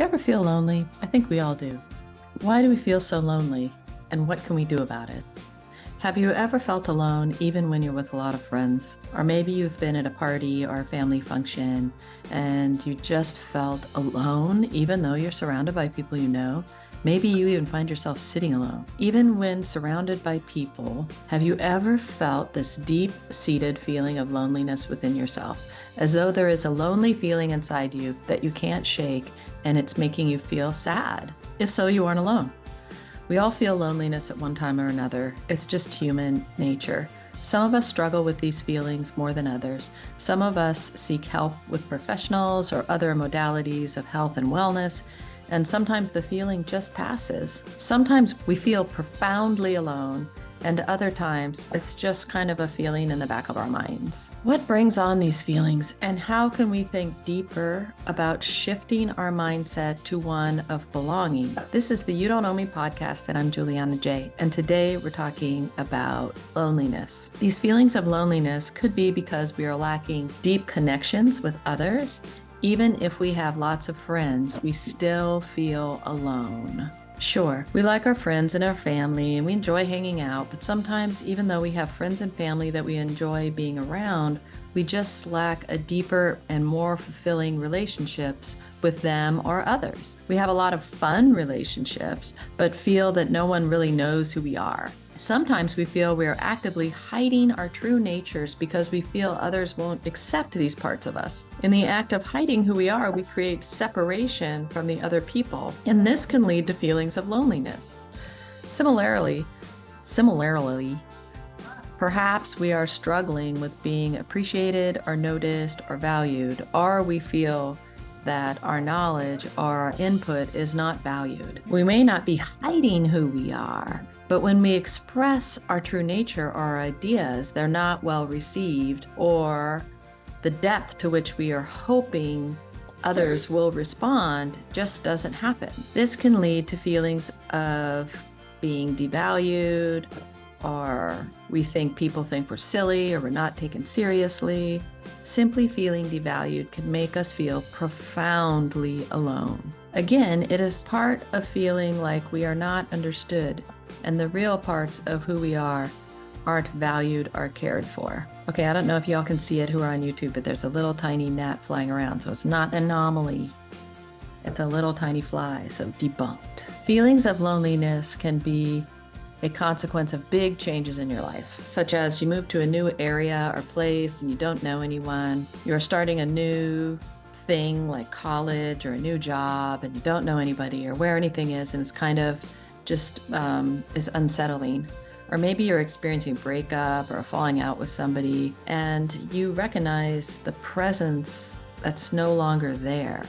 Do you ever feel lonely? I think we all do. Why do we feel so lonely, and what can we do about it? Have you ever felt alone even when you're with a lot of friends? Or maybe you've been at a party or a family function and you just felt alone even though you're surrounded by people you know? Maybe you even find yourself sitting alone. Even when surrounded by people, have you ever felt this deep-seated feeling of loneliness within yourself? As though there is a lonely feeling inside you that you can't shake and it's making you feel sad. If so, you aren't alone. We all feel loneliness at one time or another. It's just human nature. Some of us struggle with these feelings more than others. Some of us seek help with professionals or other modalities of health and wellness, and sometimes the feeling just passes. Sometimes we feel profoundly alone, and other times it's just kind of a feeling in the back of our minds. What brings on these feelings, and how can we think deeper about shifting our mindset to one of belonging? This is the You Don't Know Me podcast, and I'm Juliana J. And today we're talking about loneliness. These feelings of loneliness could be because we are lacking deep connections with others. Even if we have lots of friends, we still feel alone. Sure, we like our friends and our family and we enjoy hanging out, but sometimes even though we have friends and family that we enjoy being around, we just lack a deeper and more fulfilling relationships with them or others. We have a lot of fun relationships, but feel that no one really knows who we are. Sometimes we feel we are actively hiding our true natures because we feel others won't accept these parts of us. In the act of hiding who we are, we create separation from the other people, and this can lead to feelings of loneliness. Similarly, perhaps we are struggling with being appreciated or noticed or valued, or we feel that our knowledge or our input is not valued. We may not be hiding who we are, but when we express our true nature or our ideas, they're not well received, or the depth to which we are hoping others will respond just doesn't happen. This can lead to feelings of being devalued, or we think people think we're silly or we're not taken seriously. Simply feeling devalued can make us feel profoundly alone. Again, it is part of feeling like we are not understood and the real parts of who we are aren't valued or cared for. Okay, I don't know if y'all can see it who are on YouTube, but there's a little tiny gnat flying around, so it's not an anomaly. It's a little tiny fly, so debunked. Feelings of loneliness can be a consequence of big changes in your life, such as you move to a new area or place and you don't know anyone. You're starting a new thing like college or a new job and you don't know anybody or where anything is, and it's kind of just is unsettling. Or maybe you're experiencing a breakup or a falling out with somebody and you recognize the presence that's no longer there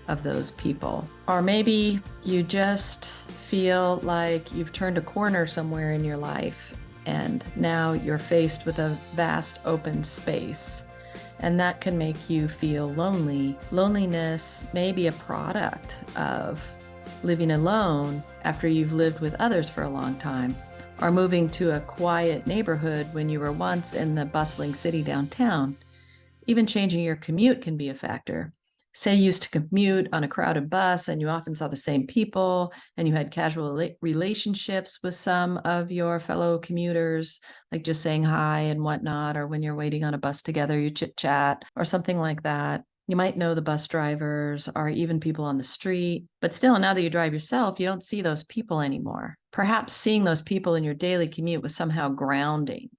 of those people. Or maybe you just feel like you've turned a corner somewhere in your life and now you're faced with a vast open space, and that can make you feel lonely. Loneliness may be a product of living alone after you've lived with others for a long time, or moving to a quiet neighborhood when you were once in the bustling city downtown. Even changing your commute can be a factor. Say you used to commute on a crowded bus and you often saw the same people and you had casual relationships with some of your fellow commuters, like just saying hi and whatnot, or when you're waiting on a bus together, you chit chat or something like that. You might know the bus drivers or even people on the street, but still, now that you drive yourself, you don't see those people anymore. Perhaps seeing those people in your daily commute was somehow grounding.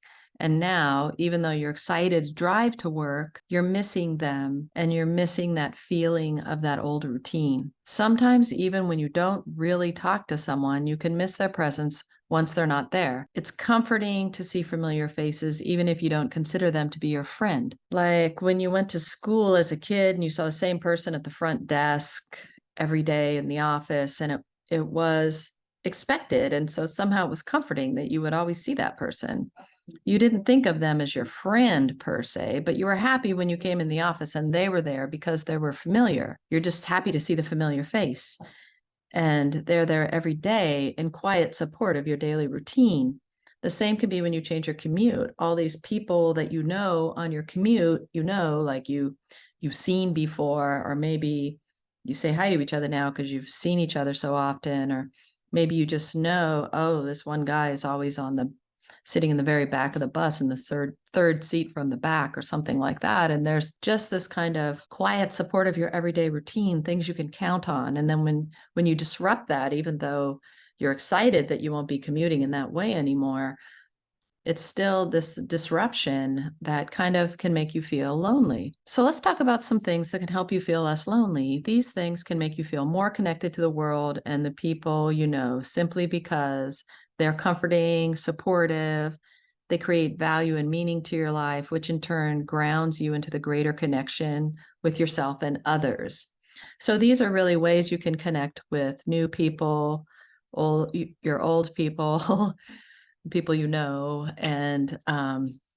And now, even though you're excited to drive to work, you're missing them and you're missing that feeling of that old routine. Sometimes, even when you don't really talk to someone, you can miss their presence once they're not there. It's comforting to see familiar faces, even if you don't consider them to be your friend. Like when you went to school as a kid and you saw the same person at the front desk every day in the office, and it was expected. And so somehow it was comforting that you would always see that person. You didn't think of them as your friend per se, but you were happy when you came in the office and they were there because they were familiar. You're just happy to see the familiar face. And they're there every day in quiet support of your daily routine. The same can be when you change your commute. All these people that you know on your commute, like you've seen before, or maybe you say hi to each other now because you've seen each other so often, or maybe you just know, oh, this one guy is always sitting in the very back of the bus in the third seat from the back or something like that. And there's just this kind of quiet support of your everyday routine, things you can count on. And then when you disrupt that, even though you're excited that you won't be commuting in that way anymore, it's still this disruption that kind of can make you feel lonely. So let's talk about some things that can help you feel less lonely. These things can make you feel more connected to the world and the people you know, simply because they're comforting, supportive, they create value and meaning to your life, which in turn grounds you into the greater connection with yourself and others. So these are really ways you can connect with new people, your old people, people you know, and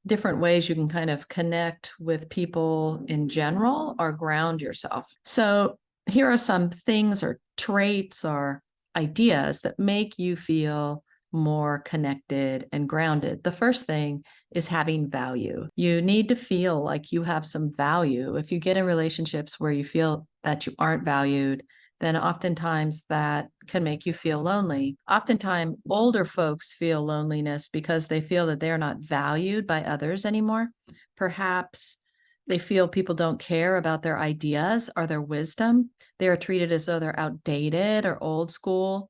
different ways you can kind of connect with people in general or ground yourself. So here are some things or traits or ideas that make you feel more connected and grounded. The first thing is having value. You need to feel like you have some value. If you get in relationships where you feel that you aren't valued, then oftentimes that can make you feel lonely. Oftentimes, older folks feel loneliness because they feel that they're not valued by others anymore. Perhaps they feel people don't care about their ideas or their wisdom. They are treated as though they're outdated or old school.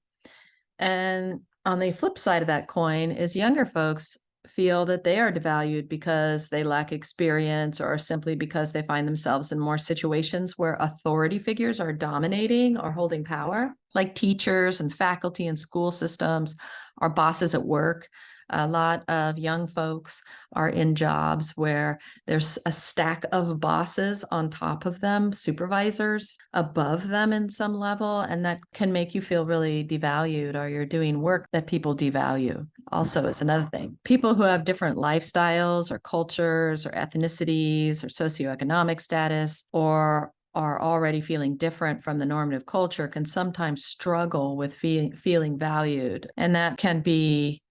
And on the flip side of that coin is younger folks feel that they are devalued because they lack experience or simply because they find themselves in more situations where authority figures are dominating or holding power, like teachers and faculty and school systems or bosses at work. A lot of young folks are in jobs where there's a stack of bosses on top of them, supervisors above them in some level, and that can make you feel really devalued, or you're doing work that people devalue. Also, is another thing. People who have different lifestyles or cultures or ethnicities or socioeconomic status, or are already feeling different from the normative culture, can sometimes struggle with feeling valued. And that can be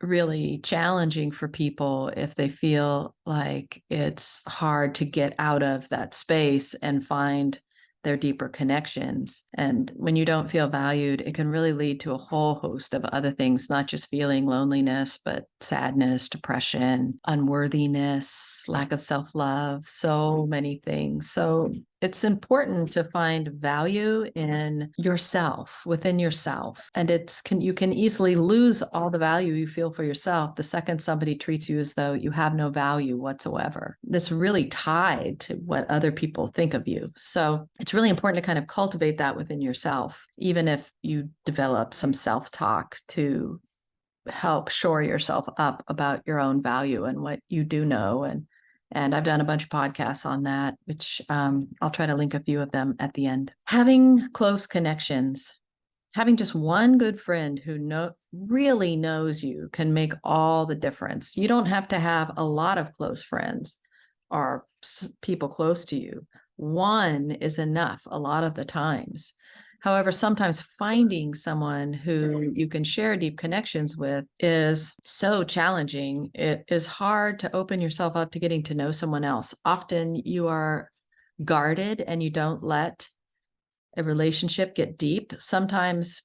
really challenging for people if they feel like it's hard to get out of that space and find their deeper connections. And when you don't feel valued, it can really lead to a whole host of other things, not just feeling loneliness, but sadness, depression, unworthiness, lack of self-love, so many things. So it's important to find value in yourself, within yourself. And you can easily lose all the value you feel for yourself the second somebody treats you as though you have no value whatsoever. This really tied to what other people think of you. So it's really important to kind of cultivate that within yourself, even if you develop some self-talk to help shore yourself up about your own value and what you do know. And I've done a bunch of podcasts on that, which I'll try to link a few of them at the end. Having close connections, having just one good friend who really knows you can make all the difference. You don't have to have a lot of close friends or people close to you. One is enough a lot of the times. However, sometimes finding someone who you can share deep connections with is so challenging. It is hard to open yourself up to getting to know someone else. Often you are guarded and you don't let a relationship get deep. Sometimes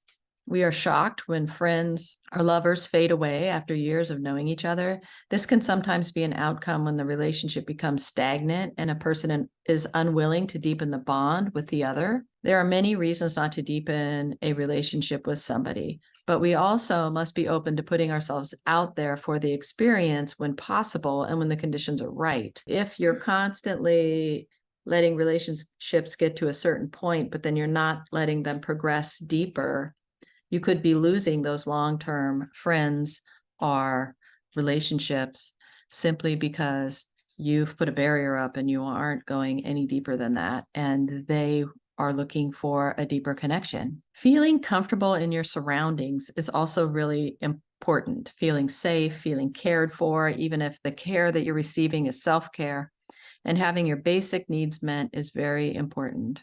we are shocked when friends or lovers fade away after years of knowing each other. This can sometimes be an outcome when the relationship becomes stagnant and a person is unwilling to deepen the bond with the other. There are many reasons not to deepen a relationship with somebody, but we also must be open to putting ourselves out there for the experience when possible and when the conditions are right. If you're constantly letting relationships get to a certain point, but then you're not letting them progress deeper, you could be losing those long-term friends or relationships simply because you've put a barrier up and you aren't going any deeper than that. And they are looking for a deeper connection. Feeling comfortable in your surroundings is also really important. Feeling safe, feeling cared for, even if the care that you're receiving is self-care, and having your basic needs met is very important.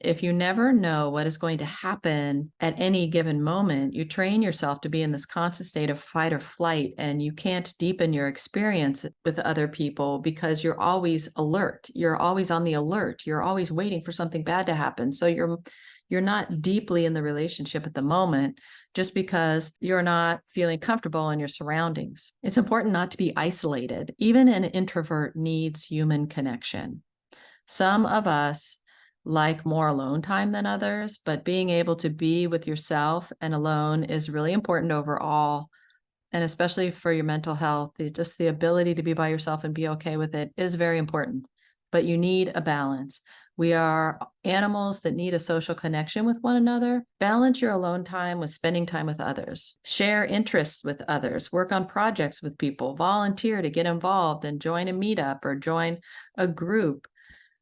If you never know what is going to happen at any given moment, you train yourself to be in this constant state of fight or flight, and you can't deepen your experience with other people because you're always alert. You're always on the alert. You're always waiting for something bad to happen. So you're not deeply in the relationship at the moment just because you're not feeling comfortable in your surroundings. It's important not to be isolated. Even an introvert needs human connection. Some of us like more alone time than others, but being able to be with yourself and alone is really important overall. And especially for your mental health, just the ability to be by yourself and be okay with it is very important. But you need a balance. We are animals that need a social connection with one another. Balance your alone time with spending time with others. Share interests with others. Work on projects with people. Volunteer to get involved and join a meetup or join a group.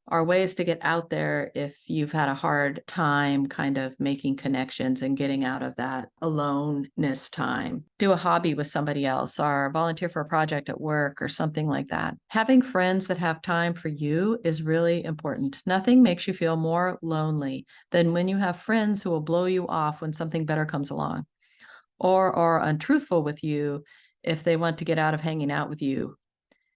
Are ways to get out there if you've had a hard time kind of making connections and getting out of that aloneness time. Do a hobby with somebody else or volunteer for a project at work or something like that. Having friends that have time for you is really important. Nothing makes you feel more lonely than when you have friends who will blow you off when something better comes along, or are untruthful with you if they want to get out of hanging out with you.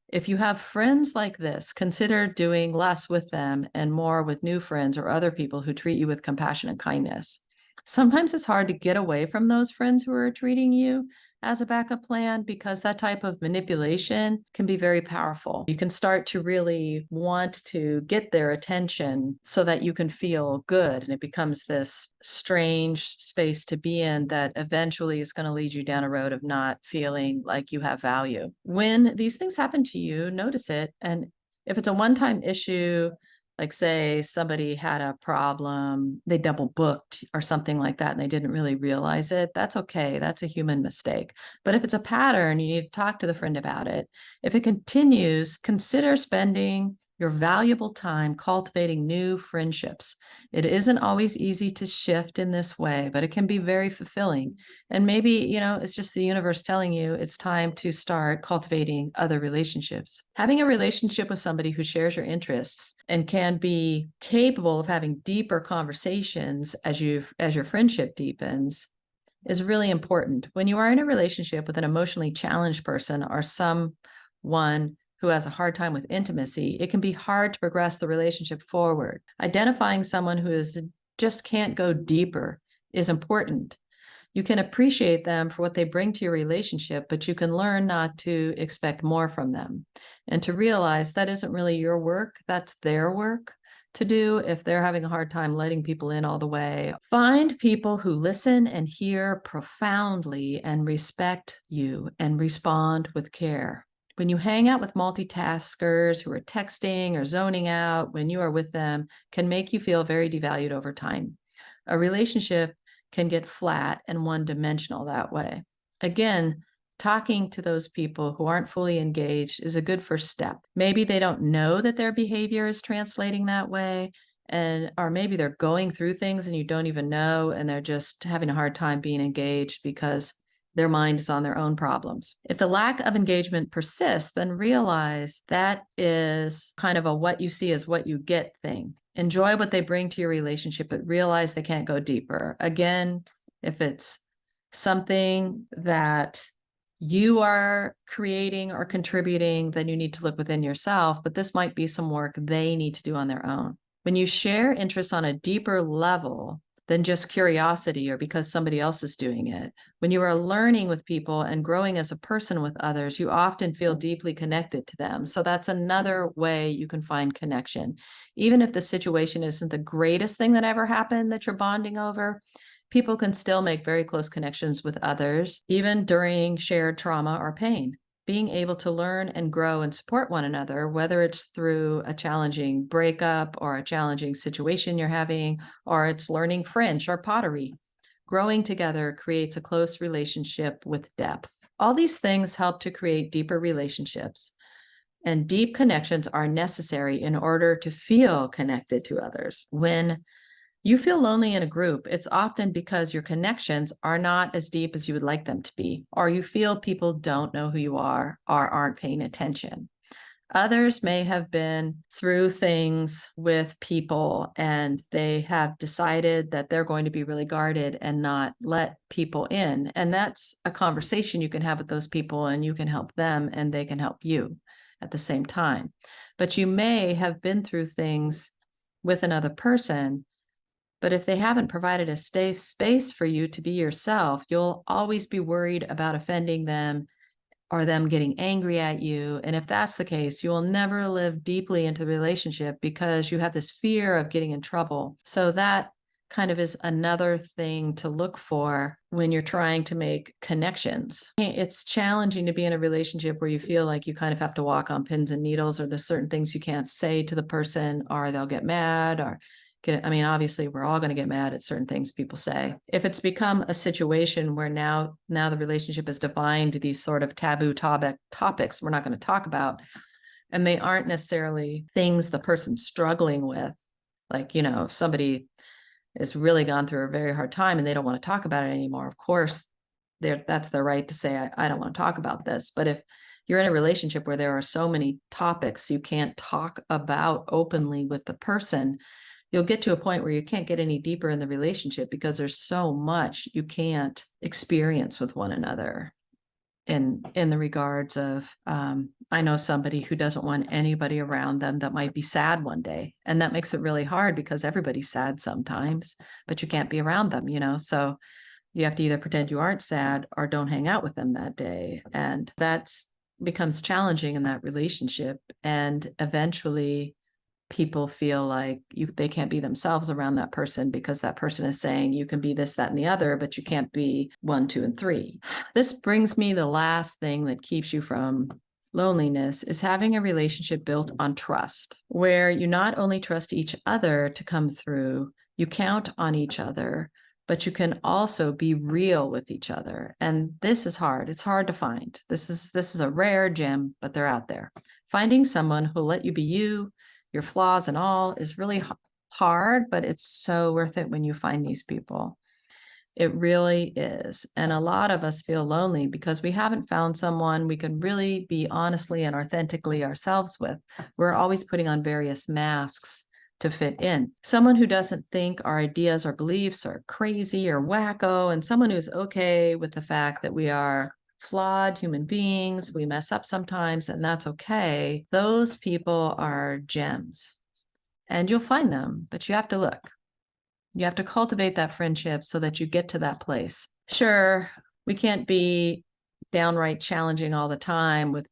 If you have friends like this, consider doing less with them and more with new friends or other people who treat you with compassion and kindness. Sometimes it's hard to get away from those friends who are treating you as a backup plan because that type of manipulation can be very powerful. You can start to really want to get their attention so that you can feel good, and it becomes this strange space to be in that eventually is going to lead you down a road of not feeling like you have value. When these things happen to you, notice it. And if it's a one-time issue, like say somebody had a problem, they double booked or something like that, and they didn't really realize it, that's okay. That's a human mistake. But if it's a pattern, you need to talk to the friend about it. If it continues, consider spending your valuable time cultivating new friendships. It isn't always easy to shift in this way, but it can be very fulfilling. And maybe, it's just the universe telling you it's time to start cultivating other relationships. Having a relationship with somebody who shares your interests and can be capable of having deeper conversations as your friendship deepens is really important. When you are in a relationship with an emotionally challenged person or someone who has a hard time with intimacy, it can be hard to progress the relationship forward. Identifying someone who just can't go deeper is important. You can appreciate them for what they bring to your relationship, but you can learn not to expect more from them and to realize that isn't really your work, that's their work to do if they're having a hard time letting people in all the way. Find people who listen and hear profoundly and respect you and respond with care. When you hang out with multitaskers who are texting or zoning out when you are with them, can make you feel very devalued over time. A relationship can get flat and one-dimensional that way. Again, talking to those people who aren't fully engaged is a good first step. Maybe they don't know that their behavior is translating that way, or maybe they're going through things and you don't even know, and they're just having a hard time being engaged because their mind is on their own problems. If the lack of engagement persists, then realize that is kind of a what you see is what you get thing. Enjoy what they bring to your relationship, but realize they can't go deeper. Again, if it's something that you are creating or contributing, then you need to look within yourself, but this might be some work they need to do on their own. When you share interests on a deeper level than just curiosity or because somebody else is doing it, when you are learning with people and growing as a person with others, you often feel deeply connected to them. So that's another way you can find connection. Even if the situation isn't the greatest thing that ever happened that you're bonding over, people can still make very close connections with others, even during shared trauma or pain. Being able to learn and grow and support one another, whether it's through a challenging breakup or a challenging situation you're having, or it's learning French or pottery. Growing together creates a close relationship with depth. All these things help to create deeper relationships, and deep connections are necessary in order to feel connected to others. When you feel lonely in a group, it's often because your connections are not as deep as you would like them to be, or you feel people don't know who you are or aren't paying attention. Others may have been through things with people and they have decided that they're going to be really guarded and not let people in. And that's a conversation you can have with those people, and you can help them and they can help you at the same time. But you may have been through things with another person, but if they haven't provided a safe space for you to be yourself, you'll always be worried about offending them or them getting angry at you. And if that's the case, you will never live deeply into the relationship because you have this fear of getting in trouble. So that kind of is another thing to look for when you're trying to make connections. It's challenging to be in a relationship where you feel like you kind of have to walk on pins and needles, or there's certain things you can't say to the person, or they'll get mad, or I mean, obviously we're all going to get mad at certain things people say. If it's become a situation where now the relationship is defined these sort of taboo topics we're not going to talk about, and they aren't necessarily things the person's struggling with, like, if somebody has really gone through a very hard time and they don't want to talk about it anymore, of course that's their right to say, I don't want to talk about this. But if you're in a relationship where there are so many topics you can't talk about openly with the person, you'll get to a point where you can't get any deeper in the relationship because there's so much you can't experience with one another in the regards of, I know somebody who doesn't want anybody around them that might be sad one day, and that makes it really hard because everybody's sad sometimes, but you can't be around them, so you have to either pretend you aren't sad or don't hang out with them that day, and that's becomes challenging in that relationship. And eventually people feel like they can't be themselves around that person because that person is saying you can be this, that, and the other, but you can't be 1, 2, and 3. This brings me the last thing that keeps you from loneliness is having a relationship built on trust, where you not only trust each other to come through, you count on each other, but you can also be real with each other. And this is hard. It's hard to find. This is a rare gem, but they're out there. Finding someone who'll let you be you, your flaws and all, is really hard, but it's so worth it when you find these people. It really is. And a lot of us feel lonely because we haven't found someone we can really be honestly and authentically ourselves with. We're always putting on various masks to fit in. Someone who doesn't think our ideas or beliefs are crazy or wacko, and someone who's okay with the fact that we are flawed human beings, we mess up sometimes, and that's okay. Those people are gems, and you'll find them, but you have to look. You have to cultivate that friendship so that you get to that place. Sure, we can't be downright challenging all the time with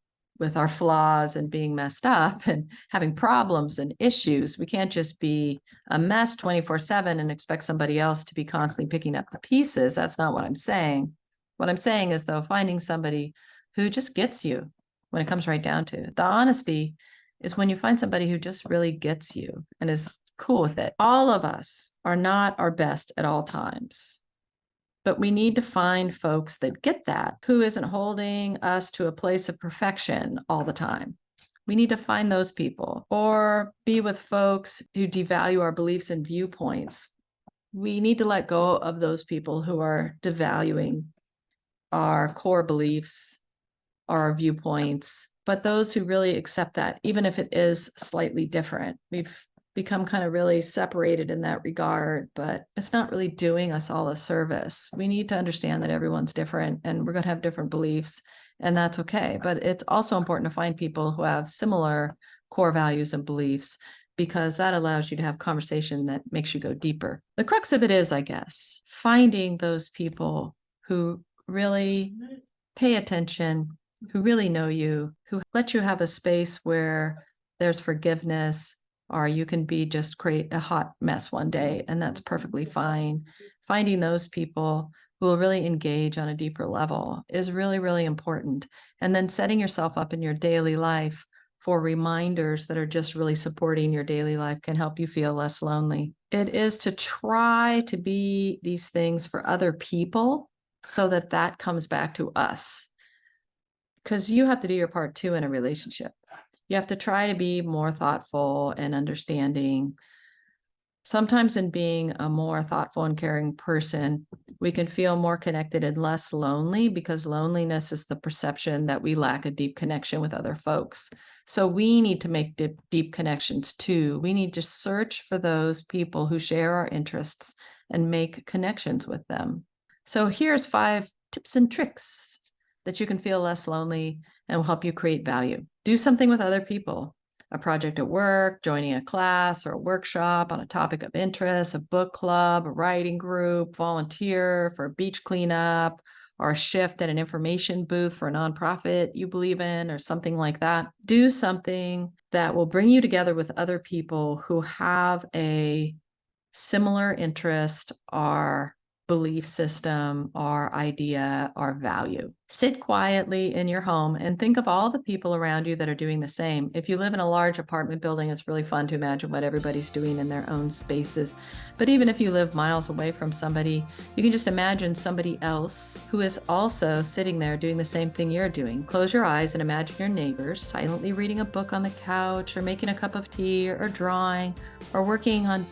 our flaws and being messed up and having problems and issues. We can't just be a mess 24/7 and expect somebody else to be constantly picking up the pieces. That's not what I'm saying. What I'm saying is, though, finding somebody who just gets you when it comes right down to it. The honesty is when you find somebody who just really gets you and is cool with it. All of us are not our best at all times, but we need to find folks that get that, who isn't holding us to a place of perfection all the time. We need to find those people, or be with folks who devalue our beliefs and viewpoints. We need to let go of those people who are devaluing our core beliefs, our viewpoints, but those who really accept that, even if it is slightly different. We've become kind of really separated in that regard, but it's not really doing us all a service. We need to understand that everyone's different and we're going to have different beliefs, and that's okay. But it's also important to find people who have similar core values and beliefs, because that allows you to have conversation that makes you go deeper. The crux of it is, I guess, finding those people who really pay attention, who really know you, who let you have a space where there's forgiveness, or you can be just create a hot mess one day, and that's perfectly fine. Finding those people who will really engage on a deeper level is really, really important. And then setting yourself up in your daily life for reminders that are just really supporting your daily life can help you feel less lonely. It is to try to be these things for other people so that that comes back to us. Because you have to do your part too in a relationship. You have to try to be more thoughtful and understanding Sometimes in being a more thoughtful and caring person, we can feel more connected and less lonely, because loneliness is the perception that we lack a deep connection with other folks. So we need to make deep connections too. We need to search for those people who share our interests and make connections with them. So here's 5 tips and tricks that you can feel less lonely and will help you create value. Do something with other people. A project at work, joining a class or a workshop on a topic of interest, a book club, a writing group, volunteer for a beach cleanup, or a shift at an information booth for a nonprofit you believe in, or something like that. Do something that will bring you together with other people who have a similar interest or belief system or idea or value. Sit quietly in your home and think of all the people around you that are doing the same. If you live in a large apartment building, it's really fun to imagine what everybody's doing in their own spaces. But even if you live miles away from somebody, you can just imagine somebody else who is also sitting there doing the same thing you're doing. Close your eyes and imagine your neighbors silently reading a book on the couch, or making a cup of tea, or drawing, or working on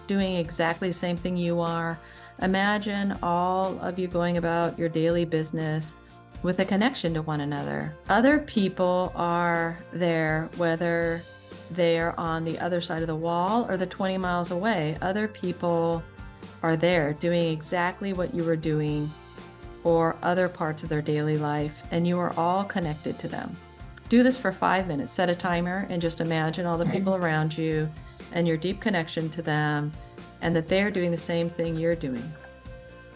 doing exactly the same thing you are. Imagine all of you going about your daily business with a connection to one another. Other people are there, whether they're on the other side of the wall or they're 20 miles away. Other people are there doing exactly what you were doing or other parts of their daily life, and you are all connected to them. Do this for 5 minutes. Set a timer and just imagine all the people around you and your deep connection to them, and that they're doing the same thing you're doing.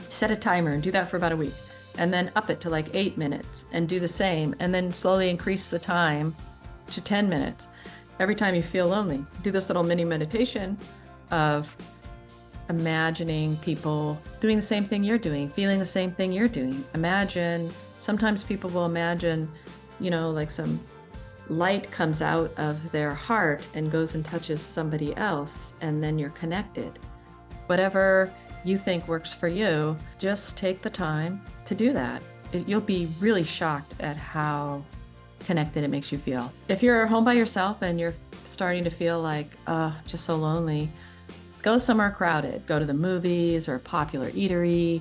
Set a timer and do that for about a week, and then up it to like 8 minutes and do the same, and then slowly increase the time to 10 minutes. Every time you feel lonely, do this little mini meditation of imagining people doing the same thing you're doing, feeling the same thing you're doing. Imagine, sometimes people will imagine, like some light comes out of their heart and goes and touches somebody else, and then you're connected. Whatever you think works for you, just take the time to do that. You'll be really shocked at how connected it makes you feel. If you're home by yourself and you're starting to feel like, just so lonely, go somewhere crowded. Go to the movies or a popular eatery.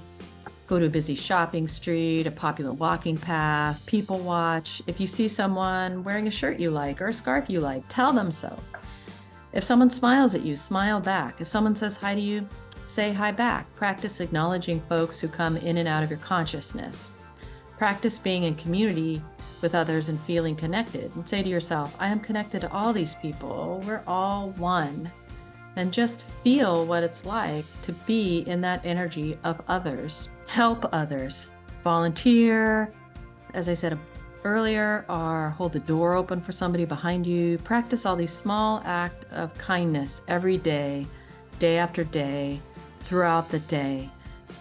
Go to a busy shopping street, a popular walking path, people watch. If you see someone wearing a shirt you like or a scarf you like, tell them so. If someone smiles at you, smile back. If someone says hi to you, say hi back. Practice acknowledging folks who come in and out of your consciousness. Practice being in community with others and feeling connected. And say to yourself, I am connected to all these people. We're all one. And just feel what it's like to be in that energy of others. Help others. Volunteer, as I said earlier, or hold the door open for somebody behind you. Practice all these small acts of kindness every day, day after day, throughout the day.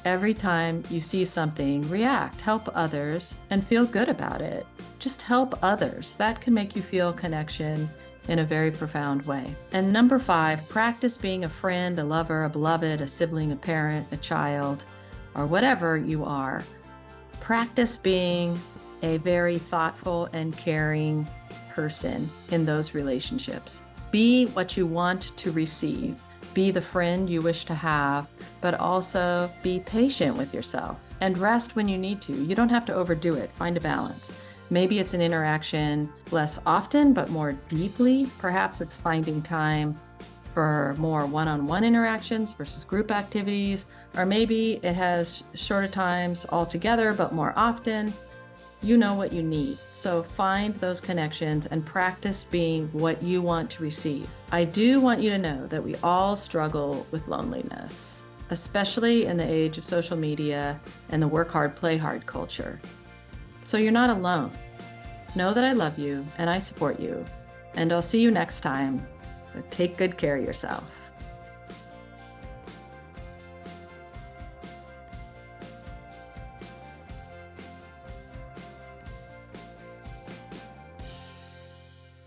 Every time you see something, react, help others, and feel good about it. Just help others. That can make you feel connection in a very profound way. And number 5, practice being a friend, a lover, a beloved, a sibling, a parent, a child, or whatever you are. Practice being a very thoughtful and caring person in those relationships. Be what you want to receive. Be the friend you wish to have, but also be patient with yourself and rest when you need to. You don't have to overdo it. Find a balance. Maybe it's an interaction less often, but more deeply. Perhaps it's finding time for more one-on-one interactions versus group activities, or maybe it has shorter times altogether, but more often. You know what you need. So find those connections and practice being what you want to receive. I do want you to know that we all struggle with loneliness, especially in the age of social media and the work hard, play hard culture. So you're not alone. Know that I love you and I support you, and I'll see you next time. Take good care of yourself.